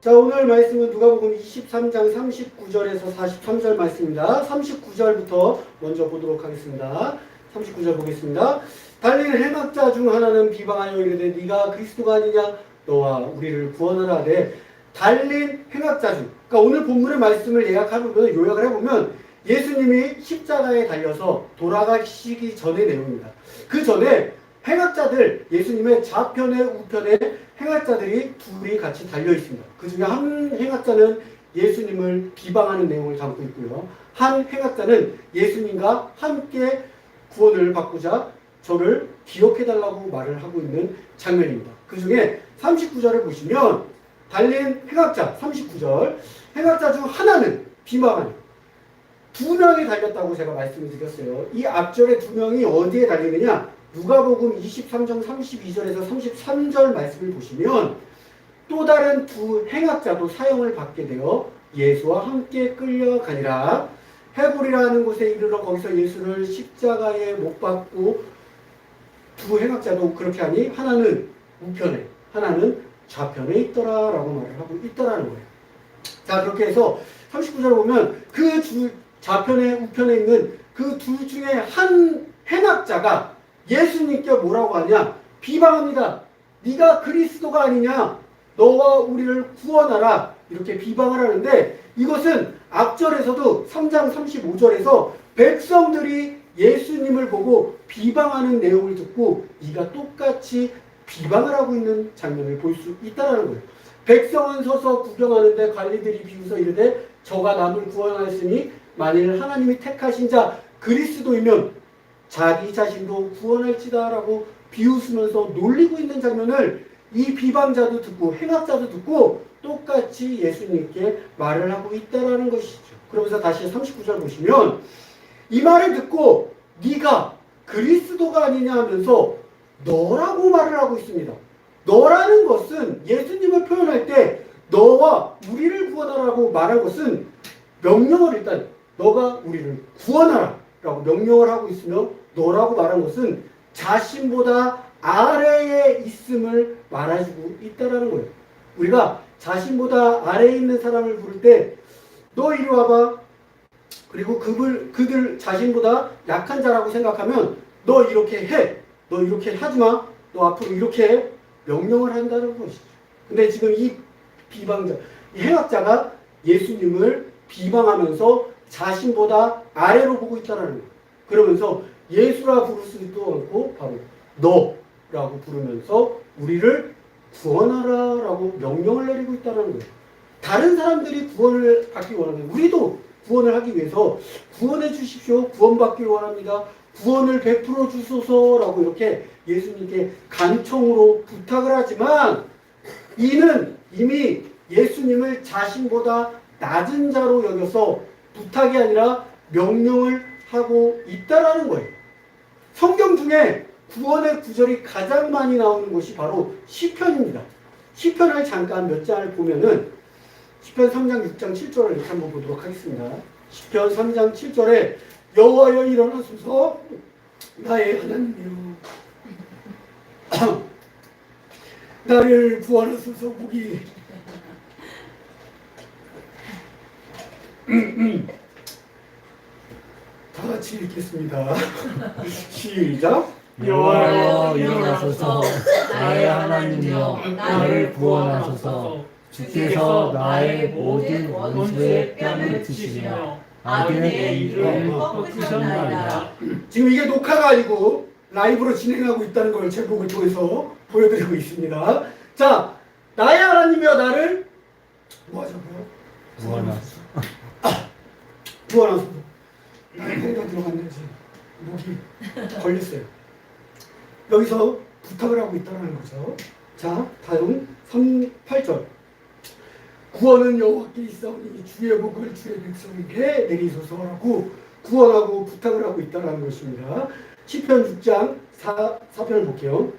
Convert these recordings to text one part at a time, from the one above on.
자, 오늘 말씀은 누가복음 23장 39절에서 43절 말씀입니다. 39절부터 먼저 보도록 하겠습니다. 39절 보겠습니다. 달리는 해막자 중 하나는 비방하여 이르되 네가 그리스도가 아니냐 너와 우리를 구원하라 하되 달린 해막자 중, 그러니까 오늘 본문의 말씀을 요약을 해보면 예수님이 십자가에 달려서 돌아가시기 전의 내용입니다. 그 전에 행악자들, 예수님의 좌편에 우편에 행악자들이 둘이 같이 달려 있습니다. 그 중에 한 행악자는 예수님을 비방하는 내용을 담고 있고요. 한 행악자는 예수님과 함께 구원을 받고자 저를 기억해달라고 말을 하고 있는 장면입니다. 그 중에 39절을 보시면 달린 행악자, 39절, 행악자 중 하나는 비방하는, 두 명이 달렸다고 제가 말씀을 드렸어요. 이 앞절에 두 명이 어디에 달리느냐? 누가복음 23장 32절에서 33절 말씀을 보시면 또 다른 두 행악자도 사형을 받게 되어 예수와 함께 끌려가니라. 헤볼이라는 곳에 이르러 거기서 예수를 십자가에 못 박고 두 행악자도 그렇게 하니 하나는 우편에 하나는 좌편에 있더라라고 말을 하고 있더라는 거예요. 자, 그렇게 해서 39절을 보면 그 좌편에 우편에 있는 그 둘 중에 한 행악자가 예수님께 뭐라고 하냐? 비방합니다. 네가 그리스도가 아니냐? 너와 우리를 구원하라. 이렇게 비방을 하는데 이것은 앞절에서도 3장 35절에서 백성들이 예수님을 보고 비방하는 내용을 듣고 이가 똑같이 비방을 하고 있는 장면을 볼 수 있다는 거예요. 백성은 서서 구경하는데 관리들이 비웃어 이르되 저가 남을 구원하였으니 만일 하나님이 택하신 자 그리스도이면 자기 자신도 구원할지다 라고 비웃으면서 놀리고 있는 장면을 이 비방자도 듣고 행악자도 듣고 똑같이 예수님께 말을 하고 있다는 것이죠. 그러면서 다시 39절 보시면 이 말을 듣고 네가 그리스도가 아니냐 하면서 너라고 말을 하고 있습니다. 너라는 것은 예수님을 표현할 때 너와 우리를 구원하라고 말한 것은 명령을 일단 너가 우리를 구원하라 라고 명령을 하고 있으며 너라고 말한 것은 자신보다 아래에 있음을 말해주고 있다는 거예요. 우리가 자신보다 아래에 있는 사람을 부를 때 너 이리 와봐. 그리고 그들 자신보다 약한 자라고 생각하면 너 이렇게 해. 너 이렇게 하지 마. 너 앞으로 이렇게 해. 명령을 한다는 것이죠. 근데 지금 이 비방자, 이 행악자가 예수님을 비방하면서 자신보다 아래로 보고 있다는 거예요. 그러면서 예수라 부르지도 않고 바로 너라고 부르면서 우리를 구원하라라고 명령을 내리고 있다는 거예요. 다른 사람들이 구원을 받기 원하면 우리도 구원을 하기 위해서 구원해 주십시오. 구원받기를 원합니다. 구원을 베풀어 주소서라고 이렇게 예수님께 간청으로 부탁을 하지만 이는 이미 예수님을 자신보다 낮은 자로 여겨서 부탁이 아니라 명령을 하고 있다라는 거예요. 성경 중에 구원의 구절이 가장 많이 나오는 곳이 바로 시편입니다. 시편을 잠깐 몇 장을 보면은 시편 3장 6장 7절을 이렇게 한번 보도록 하겠습니다. 시편 3장 7절에 여호와여 일어나소서 나의 하나님이여 나를 구원하소서. 보기 다 같이 읽겠습니다. 시작. 여호와여 일어나소서 나의 하나님이여 나를 구원하소서. 주께서 나의 모든 원수의 뺨을 드시며 악인의 입을 꺾으셨나이다. 지금 이게 녹화가 아니고 라이브로 진행하고 있다는 걸 제목을 통해서 보여드리고 있습니다. 자, 나의 하나님이여 나를 뭐 하자고요? 구원하소서. 구원하소서. 나의 배가 들어갔는지 목이 걸렸어요. 여기서 부탁을 하고 있다는 거죠. 자, 다음 8절. 구원은 여호와께 있사오니 주의 복을 주의 백성에게 내리소서라고 구원하고 부탁을 하고 있다는 것입니다. 시편 6장 4편을 볼게요.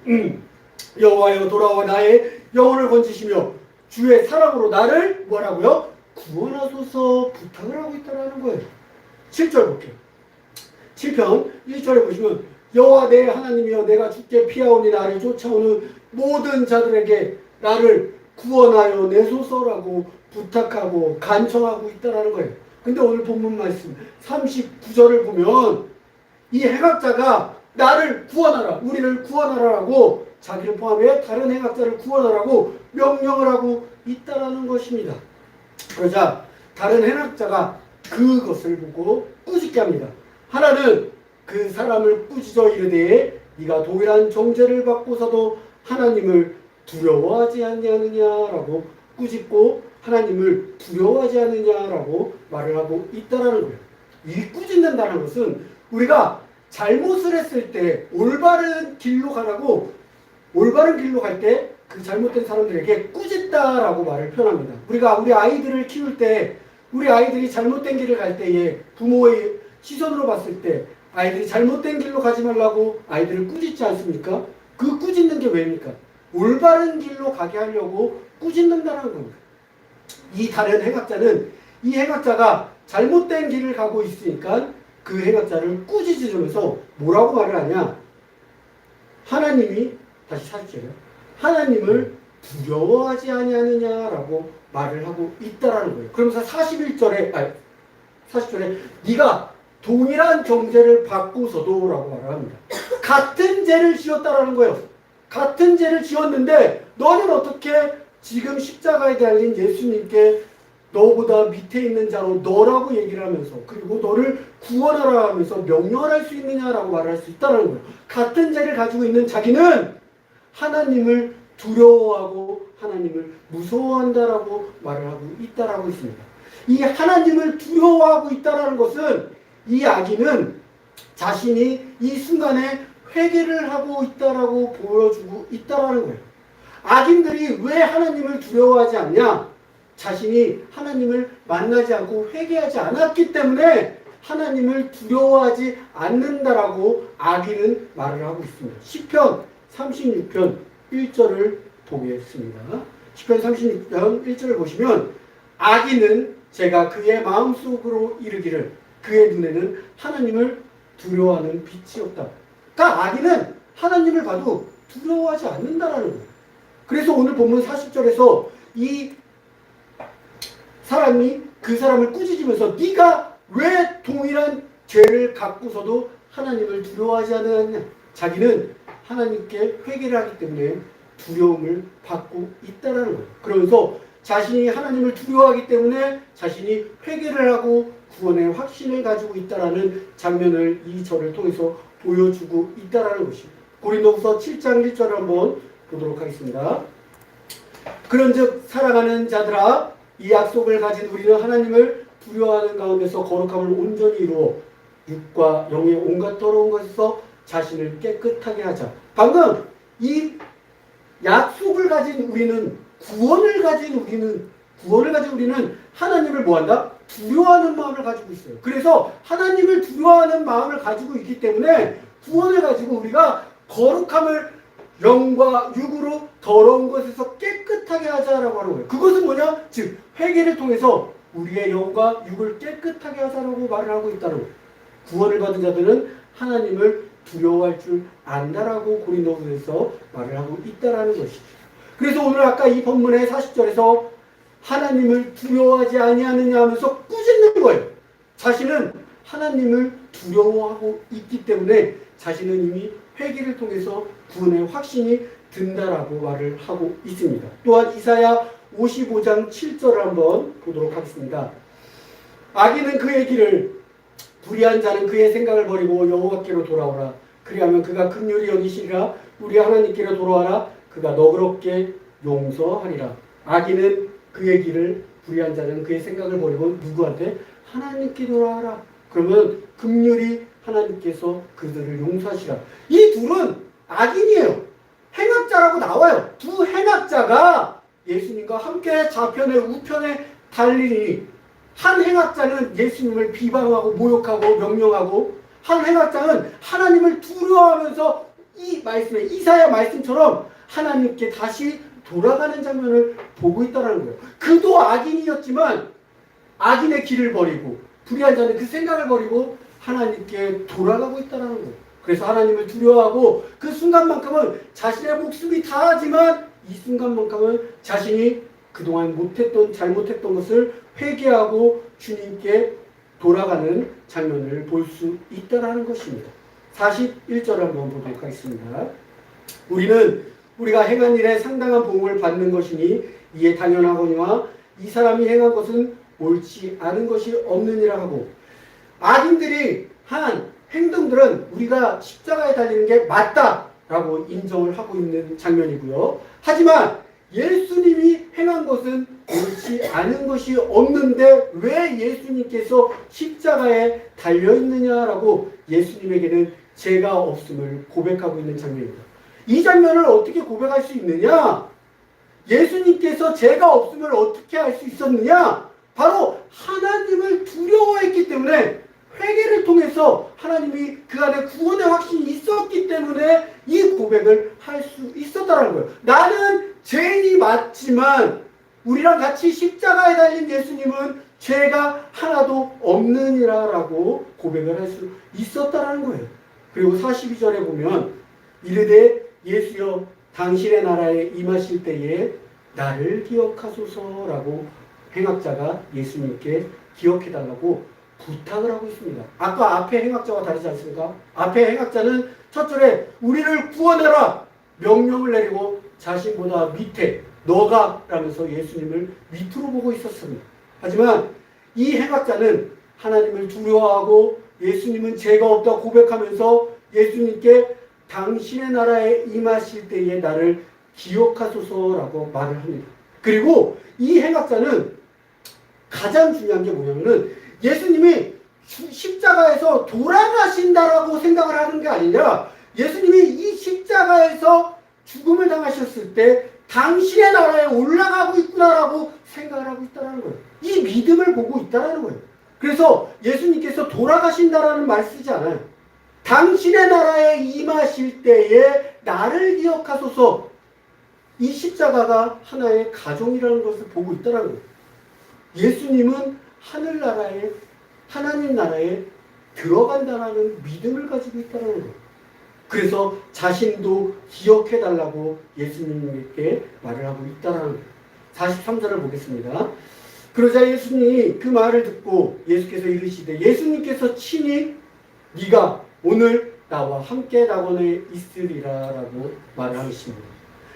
여호와여 돌아와 나의 영혼을 건지시며 주의 사랑으로 나를 뭐라고요? 구원하소서 부탁을 하고 있다는 거예요. 7절 볼게요. 7편 1절에 보시면 여호와 내 하나님이여 내가 주께 피하오니 나를 쫓아오는 모든 자들에게 나를 구원하여 내소서라고 부탁하고 간청하고 있다라는 거예요. 근데 오늘 본문 말씀 39절을 보면 이 행악자가 나를 구원하라, 우리를 구원하라라고 자기를 포함해 다른 행악자를 구원하라고 명령을 하고 있다라는 것입니다. 그러자 다른 행악자가 그것을 보고 꾸짖게 합니다. 하나는 그 사람을 꾸짖어 이르되 네가 동일한 정죄를 받고서도 하나님을 두려워하지 않느냐라고 꾸짖고 하나님을 두려워하지 않느냐라고 말을 하고 있다라는 거예요. 이 꾸짖는다는 것은 우리가 잘못을 했을 때 올바른 길로 가라고, 올바른 길로 갈 때 그 잘못된 사람들에게 꾸짖다라고 말을 표현합니다. 우리가 우리 아이들을 키울 때, 우리 아이들이 잘못된 길을 갈 때에 부모의 시선으로 봤을 때 아이들이 잘못된 길로 가지 말라고 아이들을 꾸짖지 않습니까? 그 꾸짖는 게 왜입니까? 올바른 길로 가게 하려고 꾸짖는다는 겁니다. 이 다른 행악자는 이 행악자가 잘못된 길을 가고 있으니까 그 행악자를 꾸짖으면서 뭐라고 말을 하냐? 하나님이, 다시 40절이요. 하나님을 두려워하지 아니하느냐라고 말을 하고 있다라는 거예요. 그러면서 40절에 네가 동일한 정죄를 받고서도 라고 말을 합니다. 같은 죄를 지었다라는 거예요. 같은 죄를 지었는데 너는 어떻게 지금 십자가에 달린 예수님께 너보다 밑에 있는 자로 너라고 얘기를 하면서 그리고 너를 구원하라 하면서 명령을 할 수 있느냐라고 말을 할 수 있다는 거예요. 같은 죄를 가지고 있는 자기는 하나님을 두려워하고 하나님을 무서워한다라고 말을 하고 있다라고 있습니다. 이 하나님을 두려워하고 있다라는 것은 이 악인은 자신이 이 순간에 회개를 하고 있다라고 보여주고 있다라는 거예요. 악인들이 왜 하나님을 두려워하지 않냐? 자신이 하나님을 만나지 않고 회개하지 않았기 때문에 하나님을 두려워하지 않는다라고 악인은 말을 하고 있습니다. 시편 36편 1절을 보겠습니다. 시편 36편 1절을 보시면 악인은 제가 그의 마음속으로 이르기를 그의 눈에는 하나님을 두려워하는 빛이 없다. 그러니까 악인은 하나님을 봐도 두려워하지 않는다라는 거예요. 그래서 오늘 본문 40절에서 이 사람이 그 사람을 꾸짖으면서 네가 왜 동일한 죄를 갖고서도 하나님을 두려워하지 않느냐. 자기는 하나님께 회개를 하기 때문에 두려움을 받고 있다는 거예요. 그러면서 자신이 하나님을 두려워하기 때문에 자신이 회개를 하고 구원의 확신을 가지고 있다는 장면을 이 절을 통해서 보여주고 있다는 것입니다. 고린도후서 7장 1절을 한번 보도록 하겠습니다. 그런즉 사랑하는 자들아 이 약속을 가진 우리는 하나님을 두려워하는 가운데서 거룩함을 온전히 이루어 육과 영의 온갖 더러운 것에서 자신을 깨끗하게 하자. 방금 이 약속을 가진 우리는 구원을 가진 우리는 하나님을 뭐한다? 두려워하는 마음을 가지고 있어요. 그래서 하나님을 두려워하는 마음을 가지고 있기 때문에 구원을 가지고 우리가 거룩함을 영과 육으로 더러운 것에서 깨끗하게 하자라고 하는 거예요. 그것은 뭐냐? 즉 회개를 통해서 우리의 영과 육을 깨끗하게 하자라고 말을 하고 있다는 거예요. 구원을 받은 자들은 하나님을 두려워할 줄 안다라고 고린도후서에서 말을 하고 있다라는 것이죠. 그래서 오늘 아까 이 본문의 40절에서 하나님을 두려워하지 아니하느냐 하면서 꾸짖는 거예요. 자신은 하나님을 두려워하고 있기 때문에 자신은 이미 회개를 통해서 구원의 확신이 든다라고 말을 하고 있습니다. 또한 이사야 55장 7절을 한번 보도록 하겠습니다. 악인은 그의 길을 불의한 자는 그의 생각을 버리고 여호와께로 돌아오라. 그리하면 그가 긍휼히 여기시리라. 우리 하나님께로 돌아와라. 그가 너그럽게 용서하리라. 악인은 그의 길을 불의한 자는 그의 생각을 버리고 누구한테? 하나님께 돌아와라. 그러면 긍휼히 하나님께서 그들을 용서하시라. 이 둘은 악인이에요. 행악자라고 나와요. 두 행악자가 예수님과 함께 좌편에 우편에 달리니 한 행악자는 예수님을 비방하고 모욕하고 명령하고 한 행악자는 하나님을 두려워하면서 이 말씀에 이사야 말씀처럼 하나님께 다시 돌아가는 장면을 보고 있다는 거예요. 그도 악인이었지만 악인의 길을 버리고 불의한 자는 그 생각을 버리고 하나님께 돌아가고 있다는 거예요. 그래서 하나님을 두려워하고 그 순간만큼은 자신의 목숨이 다하지만 이 순간만큼은 자신이 그동안 잘못했던 것을 회개하고 주님께 돌아가는 장면을 볼 수 있다는 것입니다. 41절을 한번 보도록 하겠습니다. 우리가 행한 일에 상당한 보응을 받는 것이니 이에 당연하거니와 이 사람이 행한 것은 옳지 않은 것이 없느니라 하고, 악인들이 한 행동들은 우리가 십자가에 달리는 게 맞다라고 인정을 하고 있는 장면이고요. 하지만 예수님이 행한 것은 옳지 않은 것이 없는데 왜 예수님께서 십자가에 달려있느냐라고 예수님에게는 죄가 없음을 고백하고 있는 장면입니다. 이 장면을 어떻게 고백할 수 있느냐? 예수님께서 죄가 없음을 어떻게 할 수 있었느냐? 바로 하나님을 두려워했기 때문에, 회개를 통해서 하나님이 그 안에 구원의 확신이 있었기 때문에 이 고백을 할 수 있었다는 거예요. 나는 죄인이 맞지만 우리랑 같이 십자가에 달린 예수님은 죄가 하나도 없느니라라고 고백을 할 수 있었다는 거예요. 그리고 42절에 보면 이르되 예수여 당신의 나라에 임하실 때에 나를 기억하소서라고 행악자가 예수님께 기억해달라고 부탁을 하고 있습니다. 아까 앞에 행악자와 다르지 않습니까? 앞에 행악자는 첫 절에 우리를 구원하라 명령을 내리고 자신보다 밑에 너가 라면서 예수님을 밑으로 보고 있었습니다. 하지만 이 행악자는 하나님을 두려워하고 예수님은 죄가 없다 고백하면서 예수님께 당신의 나라에 임하실 때에 나를 기억하소서라고 말을 합니다. 그리고 이 행악자는 가장 중요한 게 뭐냐면은 예수님이 십자가에서 돌아가신다라고 생각을 하는 게 아니라 예수님이 이 십자가에서 죽음을 당하셨을 때 당신의 나라에 올라가고 있구나라고 생각을 하고 있다는 거예요. 이 믿음을 보고 있다는 거예요. 그래서 예수님께서 돌아가신다라는 말 쓰지 않아요. 당신의 나라에 임하실 때에 나를 기억하소서. 이 십자가가 하나의 가정이라는 것을 보고 있다는 거예요. 예수님은 하늘나라에, 하나님 나라에 들어간다는 믿음을 가지고 있다는 거예요. 그래서 자신도 기억해달라고 예수님께 말을 하고 있다는 거예요. 43절을 보겠습니다. 그러자 예수님이 그 말을 듣고 예수께서 이르시되 예수님께서 친히 네가 오늘 나와 함께 낙원에 있으리라 라고 말을 하십니다.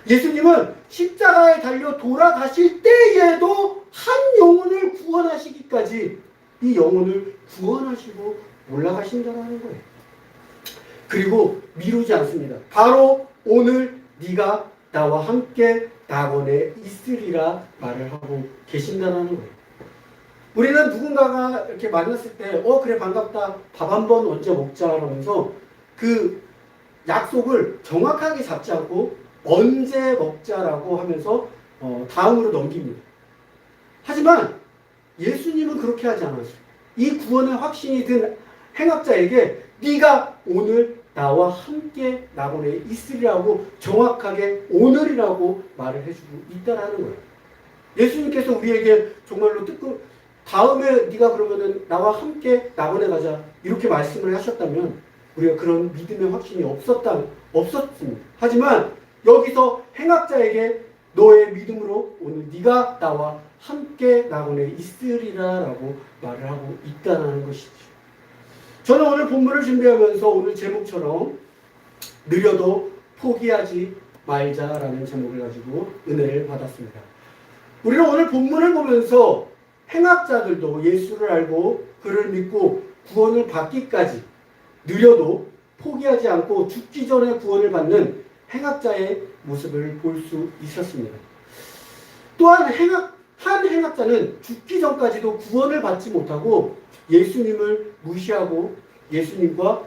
예수님은 십자가에 달려 돌아가실 때에도 한 영혼을 구원하시기까지 이 영혼을 구원하시고 올라가신다는 거예요. 그리고 미루지 않습니다. 바로 오늘 네가 나와 함께 낙원에 있으리라 말을 하고 계신다는 거예요. 우리는 누군가가 이렇게 만났을 때 그래 반갑다 밥 한번 언제 먹자 하면서 그 약속을 정확하게 잡지 않고 언제 먹자라고 하면서 다음으로 넘깁니다. 하지만 예수님은 그렇게 하지 않았어요. 이 구원의 확신이 든 행악자에게 네가 오늘 나와 함께 낙원에 있으리라고 정확하게 오늘이라고 말을 해주고 있다라는 거예요. 예수님께서 우리에게 정말로 다음에 네가 그러면은 나와 함께 낙원에 가자 이렇게 말씀을 하셨다면 우리가 그런 믿음의 확신이 없었습니다. 하지만 여기서 행악자에게 너의 믿음으로 오늘 네가 나와 함께 낙원에 있으리라라고 말을 하고 있다는 것이죠. 저는 오늘 본문을 준비하면서 오늘 제목처럼 느려도 포기하지 말자라는 제목을 가지고 은혜를 받았습니다. 우리는 오늘 본문을 보면서 행악자들도 예수를 알고 그를 믿고 구원을 받기까지 느려도 포기하지 않고 죽기 전에 구원을 받는 행악자의 모습을 볼 수 있었습니다. 또한 한 행악자는 죽기 전까지도 구원을 받지 못하고 예수님을 무시하고 예수님과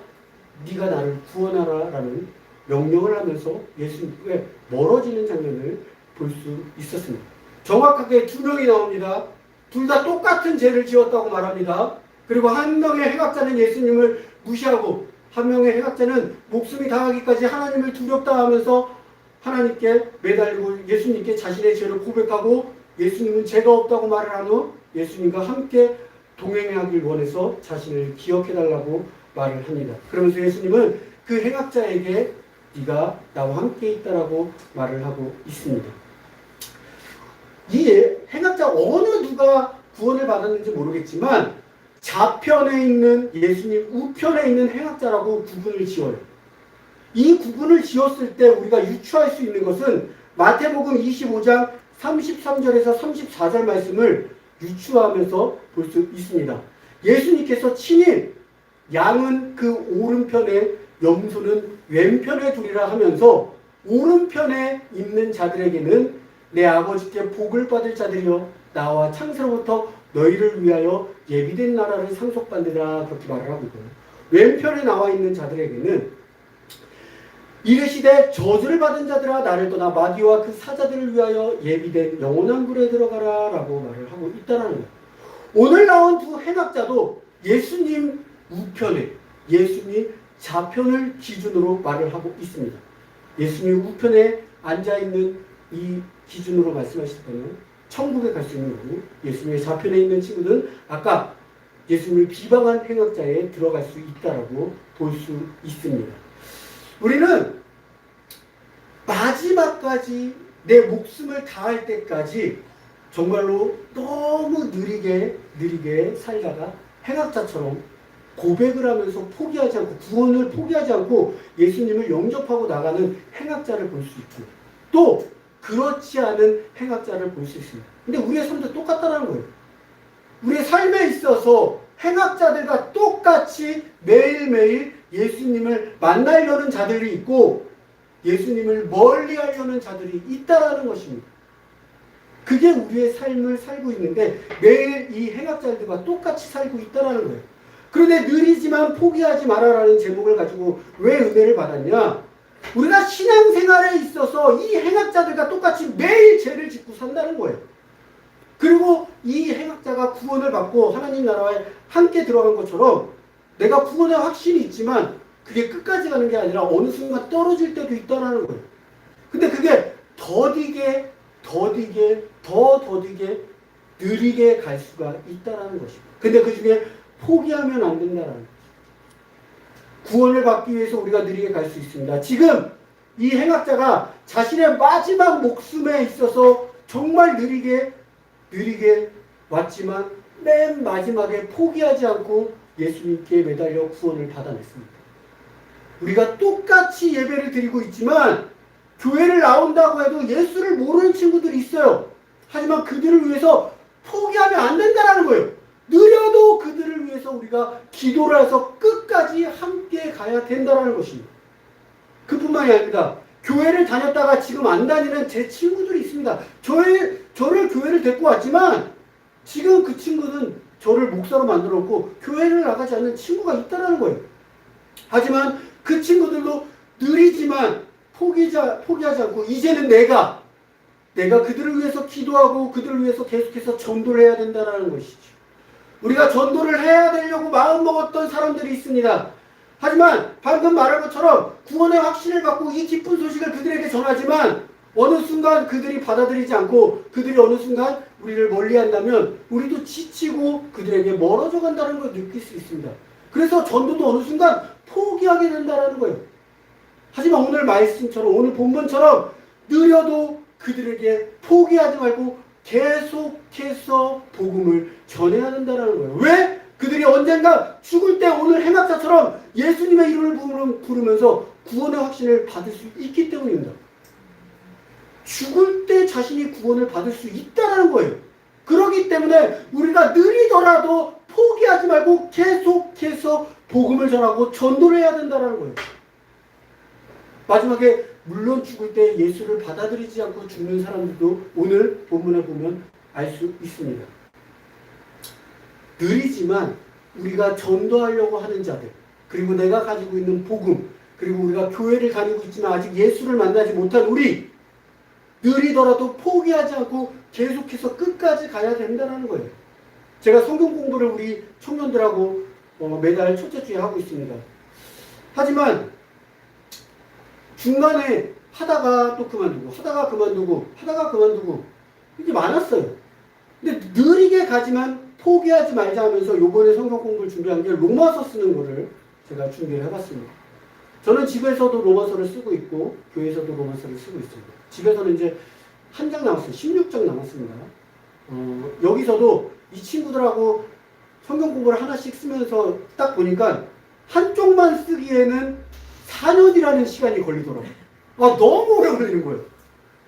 네가 나를 구원하라라는 명령을 하면서 예수님께 멀어지는 장면을 볼 수 있었습니다. 정확하게 두 명이 나옵니다. 둘 다 똑같은 죄를 지었다고 말합니다. 그리고 한 명의 행악자는 예수님을 무시하고 한 명의 행악자는 목숨이 다하기까지 하나님을 두렵다 하면서 하나님께 매달리고 예수님께 자신의 죄를 고백하고 예수님은 죄가 없다고 말을 한 후 예수님과 함께 동행하길 원해서 자신을 기억해달라고 말을 합니다. 그러면서 예수님은 그 행악자에게 네가 나와 함께 있다라고 말을 하고 있습니다. 이 행악자 어느 누가 구원을 받았는지 모르겠지만 좌편에 있는 예수님, 우편에 있는 행악자라고 구분을 지어요. 이 구분을 지었을 때 우리가 유추할 수 있는 것은 마태복음 25장 33절에서 34절 말씀을 유추하면서 볼 수 있습니다. 예수님께서 친히 양은 그 오른편에 염소는 왼편에 두리라 하면서 오른편에 있는 자들에게는 내 아버지께 복을 받을 자들이여 나와 창세로부터 너희를 위하여 예비된 나라를 상속받으라 그렇게 말을 하고 있고요. 왼편에 나와 있는 자들에게는 이르시되 저주를 받은 자들아 나를 떠나 마귀와 그 사자들을 위하여 예비된 영원한 불에 들어가라 라고 말을 하고 있다는 거예요. 오늘 나온 두 행악자도 예수님 우편에 예수님 좌편을 기준으로 말을 하고 있습니다. 예수님 우편에 앉아있는 이 기준으로 말씀하실 때는 천국에 갈 수 있는 거고 예수님의 좌편에 있는 친구들은 아까 예수님을 비방한 행악자에 들어갈 수 있다라고 볼 수 있습니다. 우리는 마지막까지 내 목숨을 다할 때까지 정말로 너무 느리게 살다가 행악자처럼 고백을 하면서 포기하지 않고 구원을 포기하지 않고 예수님을 영접하고 나가는 행악자를 볼 수 있고 또 그렇지 않은 행악자를 볼 수 있습니다. 근데 우리의 삶도 똑같다는 거예요. 우리의 삶에 있어서 행악자들과 똑같이 매일매일 예수님을 만나려는 자들이 있고 예수님을 멀리하려는 자들이 있다라는 것입니다. 그게 우리의 삶을 살고 있는데 매일 이 행악자들과 똑같이 살고 있다라는 거예요. 그런데 느리지만 포기하지 마라라는 제목을 가지고 왜 은혜를 받았냐? 우리가 신앙생활에 있어서 이 행악자들과 똑같이 매일 죄를 짓고 산다는 거예요. 그리고 이 행악자가 구원을 받고 하나님 나라에 함께 들어간 것처럼 내가 구원의 확신이 있지만 그게 끝까지 가는 게 아니라 어느 순간 떨어질 때도 있다는 거예요. 근데 그게 더디게 느리게 갈 수가 있다는 것입니다. 근데 그 중에 포기하면 안 된다는 거예요. 구원을 받기 위해서 우리가 느리게 갈 수 있습니다. 지금 이 행악자가 자신의 마지막 목숨에 있어서 정말 느리게 왔지만 맨 마지막에 포기하지 않고 예수님께 매달려 구원을 받아냈습니다. 우리가 똑같이 예배를 드리고 있지만 교회를 나온다고 해도 예수를 모르는 친구들이 있어요. 하지만 그들을 위해서 포기하면 안 된다는 거예요. 느려도 그들을 위해서 우리가 기도를 해서 끝까지 함께 가야 된다는 것입니다. 그뿐만이 아닙니다. 교회를 다녔다가 지금 안 다니는 제 친구들이 있습니다. 저를 교회를 데리고 왔지만 지금 그 친구는 저를 목사로 만들었고 교회를 나가지 않는 친구가 있다는 거예요. 하지만 그 친구들도 느리지만 포기하지 않고 이제는 내가 그들을 위해서 기도하고 그들을 위해서 계속해서 전도를 해야 된다는 것이죠. 우리가 전도를 해야 되려고 마음먹었던 사람들이 있습니다. 하지만 방금 말한 것처럼 구원의 확신을 갖고 이 기쁜 소식을 그들에게 전하지만 어느 순간 그들이 받아들이지 않고 그들이 어느 순간 우리를 멀리한다면 우리도 지치고 그들에게 멀어져 간다는 걸 느낄 수 있습니다. 그래서 전도도 어느 순간 포기하게 된다는 거예요. 하지만 오늘 말씀처럼 오늘 본문처럼 느려도 그들에게 포기하지 말고 계속해서 복음을 전해야 된다는 거예요. 왜? 그들이 언젠가 죽을 때 오늘 행악자처럼 예수님의 이름을 부르면서 구원의 확신을 받을 수 있기 때문입니다. 죽을 때 자신이 구원을 받을 수 있다는 거예요. 그렇기 때문에 우리가 느리더라도 포기하지 말고 계속해서 복음을 전하고 전도를 해야 된다는 거예요. 마지막에 물론 죽을 때 예수를 받아들이지 않고 죽는 사람들도 오늘 본문에 보면 알 수 있습니다. 느리지만 우리가 전도하려고 하는 자들, 그리고 내가 가지고 있는 복음, 그리고 우리가 교회를 다니고 있지만 아직 예수를 만나지 못한 우리, 느리더라도 포기하지 않고 계속해서 끝까지 가야 된다는 거예요. 제가 성경 공부를 우리 청년들하고 매달 첫째 주에 하고 있습니다. 하지만 중간에 하다가 또 그만두고 하다가 그만두고 이게 많았어요. 근데 느리게 가지만 포기하지 말자 하면서 요번에 성경 공부를 준비한 게 로마서 쓰는 거를 제가 준비를 해봤습니다. 저는 집에서도 로마서를 쓰고 있고 교회에서도 로마서를 쓰고 있습니다. 집에서는 이제 한 장 남았어요. 16장 남았습니다. 여기서도 이 친구들하고 성경 공부를 하나씩 쓰면서 딱 보니까 한쪽만 쓰기에는 4년이라는 시간이 걸리더라고요. 너무 오래 걸리는 거예요.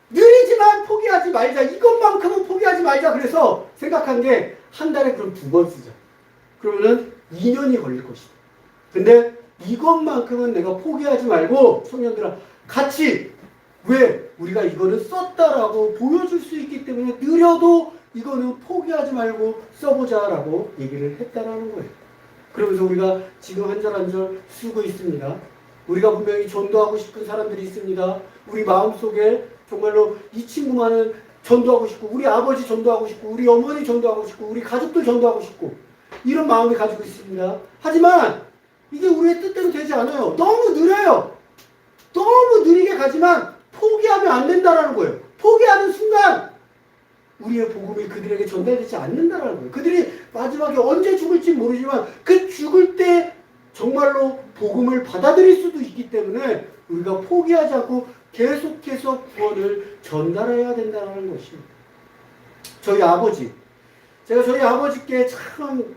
느리지만 포기하지 말자. 이것만큼은 포기하지 말자. 그래서 생각한 게 한 달에 그럼 2번 쓰자. 그러면은 2년이 걸릴 것이다. 근데 이것만큼은 내가 포기하지 말고 청년들아 같이 왜 우리가 이거는 썼다라고 보여줄 수 있기 때문에 느려도 이거는 포기하지 말고 써보자라고 얘기를 했다라는 거예요. 그러면서 우리가 지금 한 절 한 절 쓰고 있습니다. 우리가 분명히 전도하고 싶은 사람들이 있습니다. 우리 마음속에 정말로 이 친구만은 전도하고 싶고 우리 아버지 전도하고 싶고 우리 어머니 전도하고 싶고 우리 가족들 전도하고 싶고 이런 마음을 가지고 있습니다. 하지만 이게 우리의 뜻대로 되지 않아요. 너무 느려요. 너무 느리게 가지만 포기하면 안 된다라는 거예요. 포기하는 순간 우리의 복음이 그들에게 전달되지 않는다라는 거예요. 그들이 마지막에 언제 죽을지 모르지만 그 죽을 때 정말로 복음을 받아들일 수도 있기 때문에 우리가 포기하지 않고 계속해서 구원을 전달해야 된다는 것입니다. 저희 아버지, 제가 저희 아버지께 참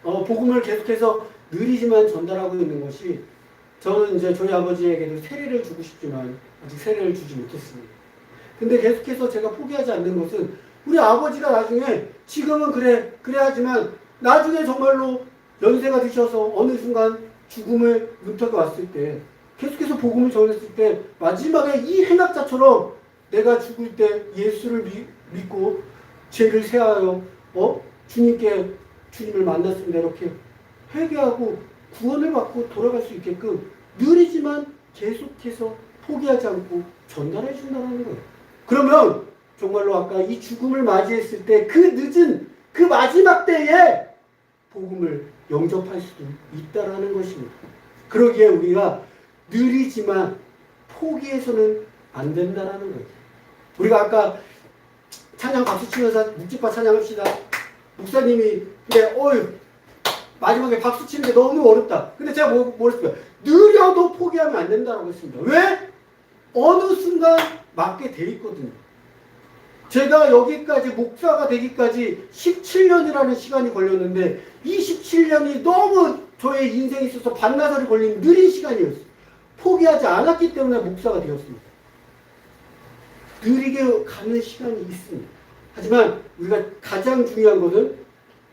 복음을 계속해서 느리지만 전달하고 있는 것이 저는 이제 저희 아버지에게도 세례를 주고 싶지만 아직 세례를 주지 못했습니다. 근데 계속해서 제가 포기하지 않는 것은 우리 아버지가 나중에 지금은 그래 하지만 나중에 정말로 연세가 드셔서 어느 순간 죽음의 문턱에 왔을 때 계속해서 복음을 전했을 때 마지막에 이 행악자처럼 내가 죽을 때 예수를 믿고 죄를 세하여 주님을 만났습니다. 이렇게 회개하고 구원을 받고 돌아갈 수 있게끔 느리지만 계속해서 포기하지 않고 전달해 준다는 거예요. 그러면 정말로 아까 이 죽음을 맞이했을 때 그 늦은 그 마지막 때에 복음을 영접할 수도 있다라는 것입니다. 그러기에 우리가 느리지만 포기해서는 안 된다라는 거예요. 우리가 아까 찬양 박수 치면서 묵집파 찬양합시다. 목사님이 근데 마지막에 박수 치는데 너무 어렵다. 근데 제가 뭐랬어요? 느려도 포기하면 안 된다라고 했습니다. 왜? 어느 순간 맞게 돼 있거든요. 제가 여기까지 목사가 되기까지 17년이라는 시간이 걸렸는데 이 17년이 너무 저의 인생에 있어서 반나절이 걸린 느린 시간이었어요. 포기하지 않았기 때문에 목사가 되었습니다. 느리게 가는 시간이 있습니다. 하지만 우리가 가장 중요한 것은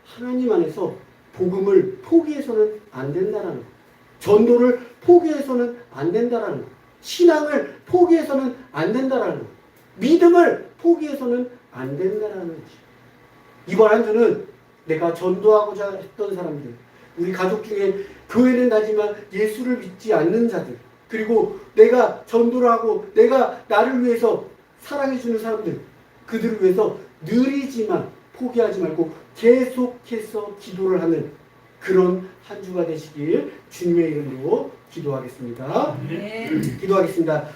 하나님 안에서 복음을 포기해서는 안 된다는 것. 전도를 포기해서는 안 된다는 것. 신앙을 포기해서는 안 된다는 것. 믿음을 포기해서는 안 된다는 것이죠. 이번 한 주는 내가 전도하고자 했던 사람들, 우리 가족 중에 교회는 다지만 예수를 믿지 않는 자들, 그리고 내가 전도를 하고 내가 나를 위해서 사랑해주는 사람들, 그들을 위해서 느리지만 포기하지 말고 계속해서 기도를 하는 그런 한 주가 되시길 주님의 이름으로 기도하겠습니다. 네. 기도하겠습니다.